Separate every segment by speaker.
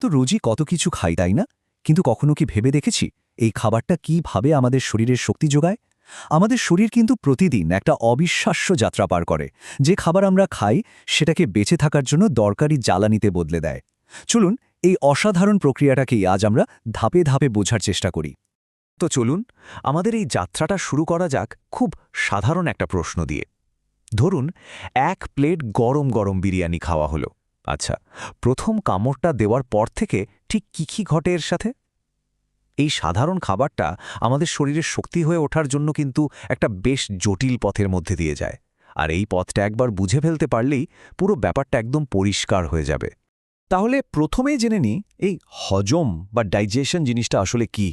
Speaker 1: তো রোজই কত কিছু খাই তাই না? কিন্তু কখনো কি ভেবে দেখেছি এই খাবারটা কিভাবে আমাদের শরীরের শক্তি যোগায়? আমাদের শরীর কিন্তু প্রতিদিন একটা অবিশ্বাস্য যাত্রা পার করে। যে খাবার আমরা খাই সেটাকে বেঁচে থাকার জন্য দরকারি জ্বালানিতে বদলে দেয়। চলুন এই অসাধারণ প্রক্রিয়াটাকেই আজ আমরা ধাপে ধাপে বোঝার চেষ্টা করি। তো চলুন আমাদের এই যাত্রাটা শুরু করা যাক খুব সাধারণ একটা প্রশ্ন দিয়ে। ধরুন এক প্লেট গরম গরম বিরিয়ানি খাওয়া হলো। আচ্ছা, প্রথম কামড়টা দেওয়ার পর থেকে ঠিক কি ঘটে এর সাথে? এই সাধারণ খাবারটা আমাদের শরীরের শক্তি হয়ে ওঠার জন্য কিন্তু একটা বেশ জটিল পথের মধ্যে দিয়ে যায়। আর এই পথটা একবার বুঝে ফেলতে পারলেই পুরো ব্যাপারটা একদম পরিষ্কার হয়ে যাবে। তাহলে প্রথমেই জেনে নিই এই হজম বা ডাইজেশন জিনিসটা আসলে কি।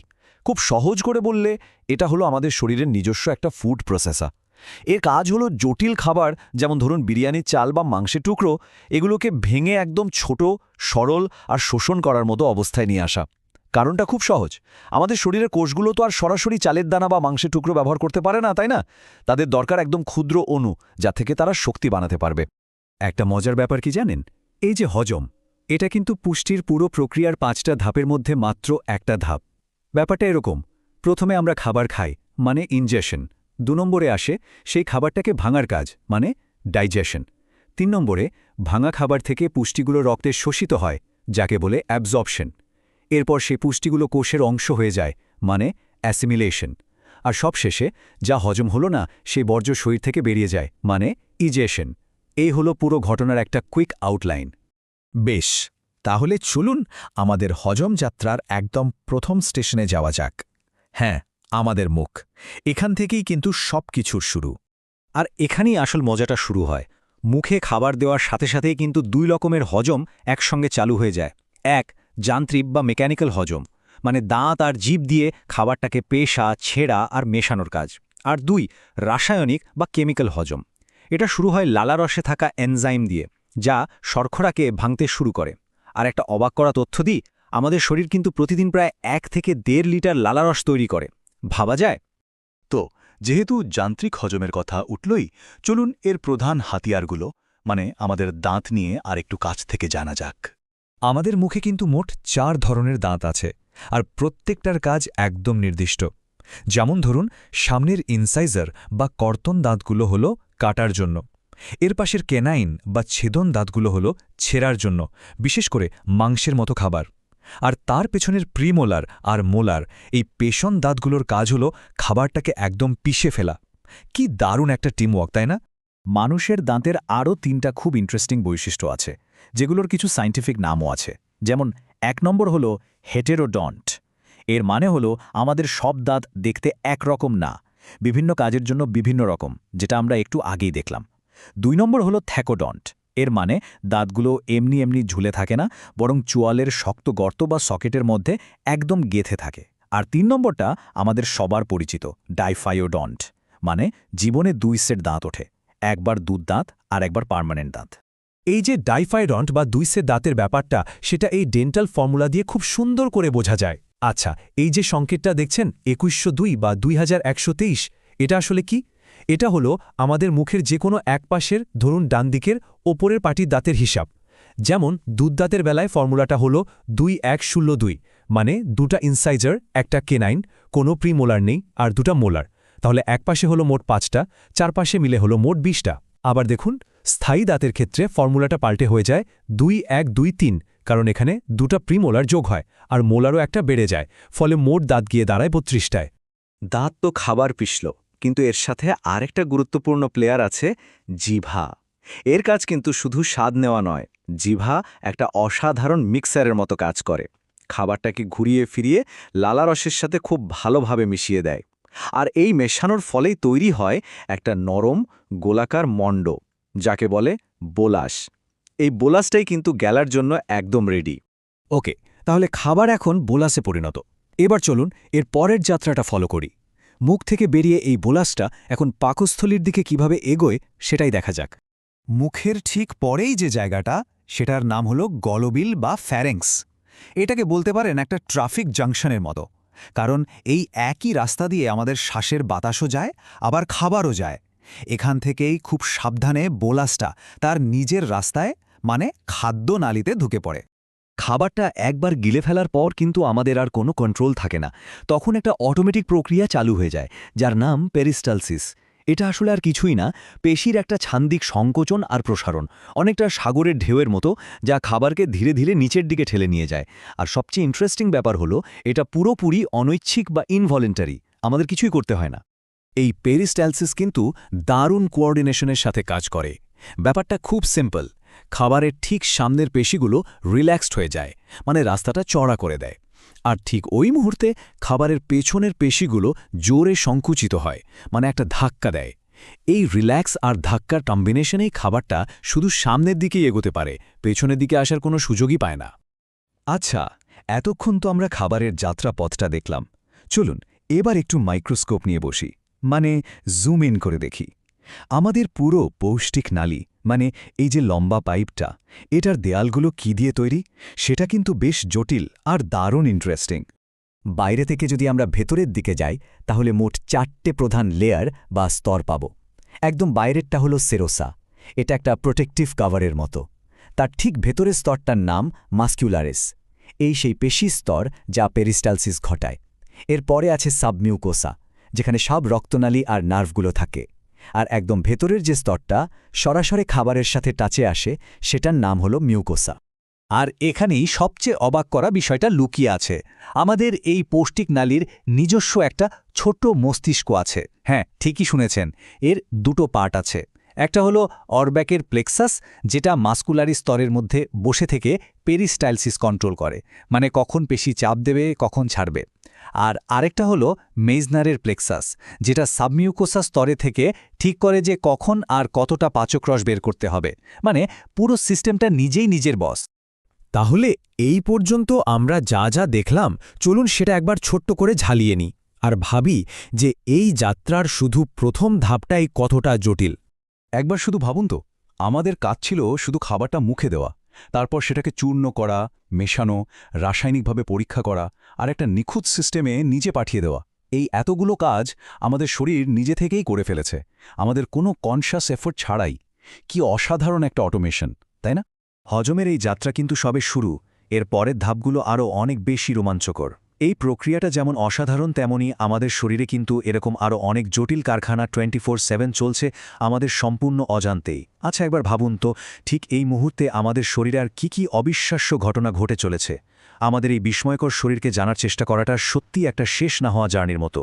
Speaker 1: খুব সহজ করে বললে এটা হলো আমাদের শরীরের নিজস্ব একটা ফুড প্রসেসর। এর কাজ হলো জটিল খাবার যেমন ধরুন বিরিয়ানির চাল বা মাংসের টুকরো, এগুলোকে ভেঙে একদম ছোট, সরল আর শোষণ করার মতো অবস্থায় নিয়ে আসা। কারণটা খুব সহজ। আমাদের শরীরের কোষগুলো তো আর সরাসরি চালের দানা বা মাংসের টুকরো ব্যবহার করতে পারে না, তাই না? তাদের দরকার একদম ক্ষুদ্র অণু, যা থেকে তারা শক্তি বানাতে পারবে। একটা মজার ব্যাপার কি জানেন? এই যে হজম, এটা কিন্তু পুষ্টির পুরো প্রক্রিয়ার 5টা ধাপের মধ্যে মাত্র একটা ধাপ। ব্যাপারটা এরকম, প্রথমে আমরা খাবার খাই, মানে ইনজেশন। 2 নম্বরে আসে সেই খাবারটাকে ভাঙার কাজ, মানে ডাইজেশন। 3 নম্বরে ভাঙা খাবার থেকে পুষ্টিগুলো রক্তে শোষিত হয়, যাকে বলে অ্যাবজর্পশন। এরপর সেই পুষ্টিগুলো কোষের অংশ হয়ে যায়, মানে অ্যাসিমিলেশন। আর সবশেষে যা হজম হলো না সেই বর্জ্য শরীর থেকে বেরিয়ে যায়, মানে ইজেশন। এই হলো পুরো ঘটনার একটা কুইক আউটলাইন।
Speaker 2: বেশ, তাহলে চলুন আমাদের হজম যাত্রার একদম প্রথম স্টেশনে যাওয়া যাক। হ্যাঁ, আমাদের মুখ। এখান থেকেই কিন্তু সবকিছুর শুরু।
Speaker 1: আর এখানেই আসল মজাটা শুরু হয়। মুখে খাবার দেওয়ার সাথে সাথেই কিন্তু 2 রকমের হজম একসঙ্গে চালু হয়ে যায়। এক, যান্ত্রিক বা মেকানিক্যাল হজম, মানে দাঁত আর জিভ দিয়ে খাবারটাকে পেশা, ছেঁড়া আর মেশানোর কাজ। আর 2, রাসায়নিক বা কেমিক্যাল হজম। এটা শুরু হয় লালারসে থাকা এনজাইম দিয়ে, যা শর্করাকে ভাঙতে শুরু করে। আর একটা অবাক করা তথ্য দিই, আমাদের শরীর কিন্তু প্রতিদিন প্রায় 1 থেকে 1.5 লিটার লালারস তৈরি করে। ভাবা যায়?
Speaker 2: তো যেহেতু যান্ত্রিক হজমের কথা উঠলই, চলুন এর প্রধান হাতিয়ারগুলো, মানে আমাদের দাঁত নিয়ে আর একটু কাছ থেকে জানা যাক। আমাদের মুখে কিন্তু মোট 4 ধরনের দাঁত আছে, আর প্রত্যেকটার কাজ একদম নির্দিষ্ট। যেমন ধরুন সামনের ইনসাইজার বা কর্তন দাঁতগুলো হলো কাটার জন্য, এর পাশের কেনাইন বা ছেদন দাঁতগুলো হলো ছেঁড়ার জন্য, বিশেষ করে মাংসের মতো খাবার। আর তার পেছনের প্রিমোলার আর মোলার এই পেশন দাঁতগুলোর কাজ হলো খাবারটাকে একদম পিষে ফেলা। কি দারুণ একটা টিমওয়ার্ক, তাই না?
Speaker 1: মানুষের দাঁতের আরও 3টা খুব ইন্টারেস্টিং বৈশিষ্ট্য আছে, যেগুলোর কিছু সায়েন্টিফিক নামও আছে। যেমন 1 নম্বর হলো হেটেরোডন্ট। এর মানে হলো আমাদের সব দাঁত দেখতে একরকম না, বিভিন্ন কাজের জন্য বিভিন্ন রকম, যেটা আমরা একটু আগেই দেখলাম। 2 নম্বর হলো থ্যাকোডন্ট। এর মানে দাঁতগুলো এমনি এমনি ঝুলে থাকে না, বরং চোয়ালের শক্ত গর্ত বা সকেটের মধ্যে একদম গেঁথে থাকে। আর 3 নম্বরটা আমাদের সবার পরিচিত ডাইফায়োডন্ট, মানে জীবনে 2 সেট দাঁত ওঠে, একবার দুধ দাঁত আর একবার পার্মানেন্ট দাঁত।
Speaker 2: এই যে ডাইফাইডন্ট বা 2 সেট দাঁতের ব্যাপারটা, সেটা এই ডেন্টাল ফর্মুলা দিয়ে খুব সুন্দর করে বোঝা যায়। আচ্ছা, এই যে সংকেতটা দেখছেন 2102 বা 2123, এটা আসলে কি? এটা হলো আমাদের মুখের যে কোনো এক পাশের, ধরুন ডান দিকের ওপরের পাটির দাঁতের হিসাব। যেমন দুধ দাঁতের বেলায় ফর্মুলাটা হলো 2102, মানে 2টা ইনসাইজার, একটা কেনাইন, কোনো প্রিমোলার নেই, আর 2টা মোলার। তাহলে এক পাশে হলো মোট 5টা, 4 পাশে মিলে হলো মোট 20টা। আবার দেখুন স্থায়ী দাঁতের ক্ষেত্রে ফর্মুলাটা পাল্টে হয়ে যায় 2123, কারণ এখানে 2টা প্রিমোলার যোগ হয়, আর মোলারও একটা বেড়ে যায়, ফলে মোট দাঁত গিয়ে দাঁড়ায় 32টায়।
Speaker 1: দাঁত তো খাবার পিষল, কিন্তু এর সাথে আরেকটা গুরুত্বপূর্ণ প্লেয়ার আছে, জিভা। এর কাজ কিন্তু শুধু স্বাদ নেওয়া নয়, জিভা একটা অসাধারণ মিক্সারের মতো কাজ করে। খাবারটাকে ঘুরিয়ে ফিরিয়ে লালারসের সাথে খুব ভালোভাবে মিশিয়ে দেয়। আর এই মেশানোর ফলেই তৈরি হয় একটা নরম গোলাকার মণ্ড, যাকে বলে বোলাস। এই বোলাসটাই কিন্তু গ্যালার জন্য একদম রেডি। ওকে, তাহলে খাবার এখন বোলাসে পরিণত। এবার চলুন এর পরের যাত্রাটা ফলো করি। মুখ থেকে বেরিয়ে এই বোলাসটা এখন পাকস্থলীর দিকে কিভাবে এগোয় সেটাই দেখা যাক।
Speaker 2: মুখের ঠিক পরেই যে জায়গাটা, সেটার নাম হলো গলবিল বা ফ্যারেংস। এটাকে বলতে পারেন একটা ট্রাফিক জাংশনের মতো, কারণ এই একই রাস্তা দিয়ে আমাদের শ্বাসের বাতাসও যায়, আবার খাবারও যায়। এখান থেকেই খুব সাবধানে বোলাসটা তার নিজের রাস্তায়, মানে খাদ্যনালীতে ঢুকে পড়ে।
Speaker 1: খাবারটা একবার গিলে ফেলার পর কিন্তু আমাদের আর কোনো কন্ট্রোল থাকে না। তখন একটা অটোমেটিক প্রক্রিয়া চালু হয়ে যায়, যার নাম পেরিস্টালসিস। এটা আসলে আর কিছুই না, পেশির একটা ছান্দিক সংকোচন আর প্রসারণ, অনেকটা সাগরের ঢেউয়ের মতো, যা খাবারকে ধীরে ধীরে নিচের দিকে ঠেলে নিয়ে যায়। আর সবচেয়ে ইন্টারেস্টিং ব্যাপার হলো, এটা পুরোপুরি অনৈচ্ছিক বা ইনভলেন্টারি, আমাদের কিছুই করতে হয় না।
Speaker 2: এই পেরিস্টালসিস কিন্তু দারুণ কোঅর্ডিনেশনের সাথে কাজ করে। ব্যাপারটা খুব সিম্পল। খাবারের ঠিক সামনের পেশিগুলো রিল্যাক্সড হয়ে যায়, মানে রাস্তাটা চড়া করে দেয়। আর ঠিক ওই মুহূর্তে খাবারের পেছনের পেশিগুলো জোরে সংকুচিত হয়, মানে একটা ধাক্কা দেয়। এই রিল্যাক্স আর ধাক্কার কম্বিনেশনেই খাবারটা শুধু সামনের দিকেই এগোতে পারে, পেছনের দিকে আসার কোনো সুযোগই পায় না।
Speaker 1: আচ্ছা, এতক্ষণ তো আমরা খাবারের যাত্রাপথটা দেখলাম। চলুন এবার একটু মাইক্রোস্কোপ নিয়ে বসি, মানে জুম ইন করে দেখি। আমাদের পুরো পৌষ্টিক নালী, মানে এই যে লম্বা পাইপটা, এটার দেয়ালগুলো কি দিয়ে তৈরি, সেটা কিন্তু বেশ জটিল আর দারুণ ইন্টারেস্টিং। বাইরে থেকে যদি আমরা ভেতরের দিকে যাই, তাহলে মোট 4টে প্রধান লেয়ার বা স্তর পাব। একদম বাইরেরটা হলো সেরোসা, এটা একটা প্রোটেক্টিভ কাভারের মতো। তার ঠিক ভেতরের স্তরটার নাম মাস্কুলারিস, এই সেই পেশি স্তর যা পেরিস্টালসিস ঘটায়। এরপরে আছে সাবমিউকোসা, যেখানে সব রক্তনালী আর নার্ভগুলো থাকে। আর একদম ভেতরের যে স্তরটা সরাসরি খাবারের সাথে টাচে আসে, সেটার নাম হলো মিউকোসা। আর এখানেই সবচেয়ে অবাক করা বিষয়টা লুকিয়ে আছে। আমাদের এই পৌষ্টিক নালীর নিজস্ব একটা ছোট্ট মস্তিষ্ক আছে। হ্যাঁ, ঠিকই শুনেছেন, এর দুটো পার্ট আছে। একটা হলো অরব্যাকের প্লেক্সাস, যেটা মাস্কুলারি স্তরের মধ্যে বসে থেকে পেরিস্টালসিস কন্ট্রোল করে, মানে কখন পেশি চাপ দেবে, কখন ছাড়বে। আর আরেকটা হলো মেইজনারের প্লেক্সাস, যেটা সাবমিউকোসা স্তরে থেকে ঠিক করে যে কখন আর কতটা পাচকরস বের করতে হবে, মানে পুরো সিস্টেমটা নিজেই নিজের বস।
Speaker 2: তাহলে এই পর্যন্ত আমরা যা যা দেখলাম, চলুন সেটা একবার ছোট্ট করে ঝালিয়ে নিই আর ভাবি যে এই যাত্রার শুধু প্রথম ধাপটাই কতটা জটিল।
Speaker 1: একবার শুধু ভাবুন তো, আমাদের কাজ ছিল শুধু খাবারটা মুখে দেওয়া, তারপর সেটাকে চূর্ণ করা, মেশানো, রাসায়নিকভাবে পরীক্ষা করা, আর একটা নিখুঁত সিস্টেমে নিচে পাঠিয়ে দেওয়া। এই এতগুলো কাজ আমাদের শরীর নিজে থেকেই করে ফেলেছে, আমাদের কোনো কনশাস এফোর্ট ছাড়াই। কি অসাধারণ একটা অটোমেশন, তাই না? হজমের এই যাত্রা কিন্তু সবে শুরু, এর পরের ধাপগুলো আরও অনেক বেশি রোমাঞ্চকর। এই প্রক্রিয়াটা যেমন অসাধারণ, তেমনি আমাদের শরীরে কিন্তু এরকম আরও অনেক জটিল কারখানা 24/7 চলছে, আমাদের সম্পূর্ণ অজান্তেই। আচ্ছা, একবার ভাবুন তো, ঠিক এই মুহূর্তে আমাদের শরীরে আর কি অবিশ্বাস্য ঘটনা ঘটে চলেছে। আমাদের এই বিস্ময়কর শরীরকে জানার চেষ্টা করাটা সত্যিই একটা শেষ না হওয়া জার্নির মতো।